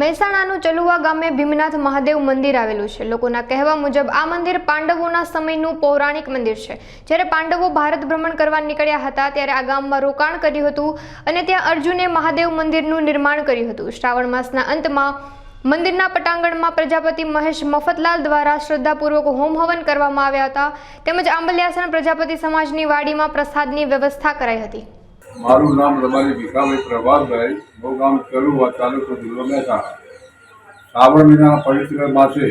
મહેસાણાનું ચલુવા ગામે ભીમનાથ મહાદેવ મંદિર આવેલું છે। લોકોના કહેવા મુજબ આ મંદિર પાંડવોના સમયનું પૌરાણિક મંદિર છે। જ્યારે પાંડવો ભારત ભ્રમણ કરવા નીકળ્યા હતા ત્યારે આ ગામમાં રોકાણ કર્યું હતું અને ત્યાં અર્જુને મહાદેવ મંદિરનું નિર્માણ કર્યું હતું। શ્રાવણ માસના અંતમાં મંદિરના પટાંગણમાં પ્રજાપતિ મહેશ મફતલાલ દ્વારા શ્રદ્ધાપૂર્વક હોમ હવન કરવામાં આવ્યા હતા તેમજ આંબલિયાસણ પ્રજાપતિ સમાજની વાડીમાં પ્રસાદની વ્યવસ્થા કરાઈ હતી। મારું નામ રબારી ભીખાભાઈ પ્રભાતભાઈ, હું ગામ ચલુવા, તાલુકો જિલ્લો મહેસાણા। શ્રાવણ મહિનાના પવિત્ર માસે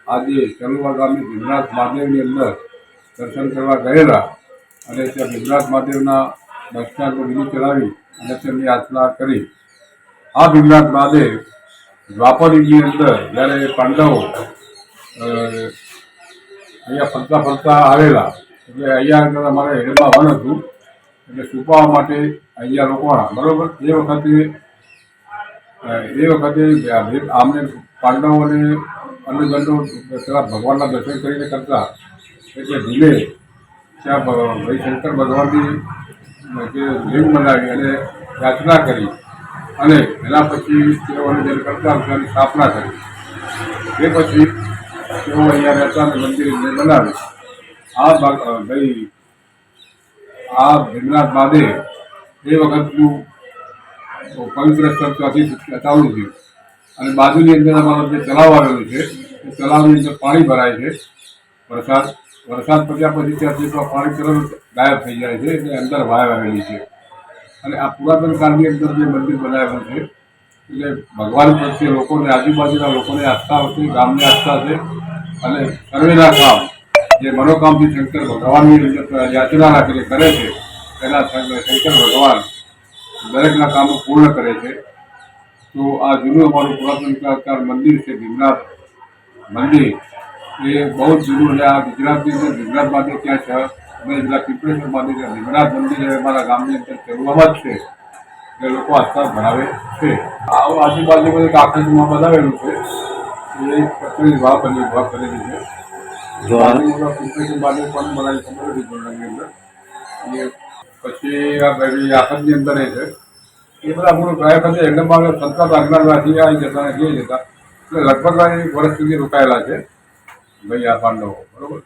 આજે ચલુવા ગામની ભીમનાથ મહાદેવની અંદર દર્શન કરવા ગયેલા અને ત્યાં ભીમનાથ મહાદેવના દર્શનાર્થ વિધિ ચલાવી અને તેમની યાચના કરી। આ ભીમનાથ મહાદેવ દ્વાપર યુગની અંદર જ્યારે પાંડવો અહીંયા ફરતા ફરતા આવેલા એટલે અહીંયા અંદર અમારે હેડમાં વન હતું એટલે છુપાવવા માટે અહીંયા રોકવાના બરાબર। એ વખતે આમને પાંડવોને અન્નગંડો પેલા ભગવાનના દર્શન કરીને કરતા એટલે ધીમે ત્યાં ભાઈ શંકર ભગવાનની જે લિંગ બનાવી અને યાચના કરી અને એના પછી તેઓને જે કરતા તેની સ્થાપના કરી। એ પછી તેઓ અહીંયા રહેતા અને મંદિર બનાવી। આ ભીમનાથ મહાદેવ એ વખતનું પવિત્ર સ્થળ ત્યાંથી ચાલુ થયું અને બાજુની અંદર અમારો જે તળાવ આવેલું છે એ તળાવની અંદર પાણી ભરાય છે। વરસાદ પડ્યા પછી ત્યાંથી પાણી તરત ગાયબ થઈ જાય છે એટલે અંદર વાવ આવેલી છે અને આ પુરાતન કાળની અંદર જે મંદિર બનાવેલું છે એટલે ભગવાન પ્રત્યે લોકોને આજુબાજુના લોકોને આસ્થા છે, ગામની આસ્થા છે અને સર્વેના કામ જે મનોકામથી શંકર ભગવાનની યાચના રાખીને કરે છે તેના શંકર ભગવાન દરેકના કામો પૂર્ણ કરે છે। તો આ જૂનું અમારું પુરાતન કાળ મંદિર છે ભીમનાથ મંદિર, એ બહુ જ જૂનું છે। આ ગુજરાતની અંદર ભીમનાથ મહાદેવ ક્યાં છે અમે જિલ્લા પીપળેશ્વર મહાદેવ ભીમનાથ મંદિર અમારા ગામની અંદર ચલુવામાં જ છે એ લોકો આસ્થા ધરાવે છે। આ આજુબાજુમાં એક આકૃતિમાં બનાવેલું છે એ પત્ની ભાવ કરેલી છે। પીપળેશ્વર મહાદેવ પણ બનાવી ખબર નથી જૂનાની અંદર એ પછી આ ભાઈ આખતની અંદર એ છે એ બધા આપણું ગયા વખતે એમનામાં સંતત આજ્ઞાથી આવી જતા નથી જતા એટલે લગભગ 1 વર્ષ સુધી રોકાયેલા છે ભાઈ આ પાંડવો બરાબર।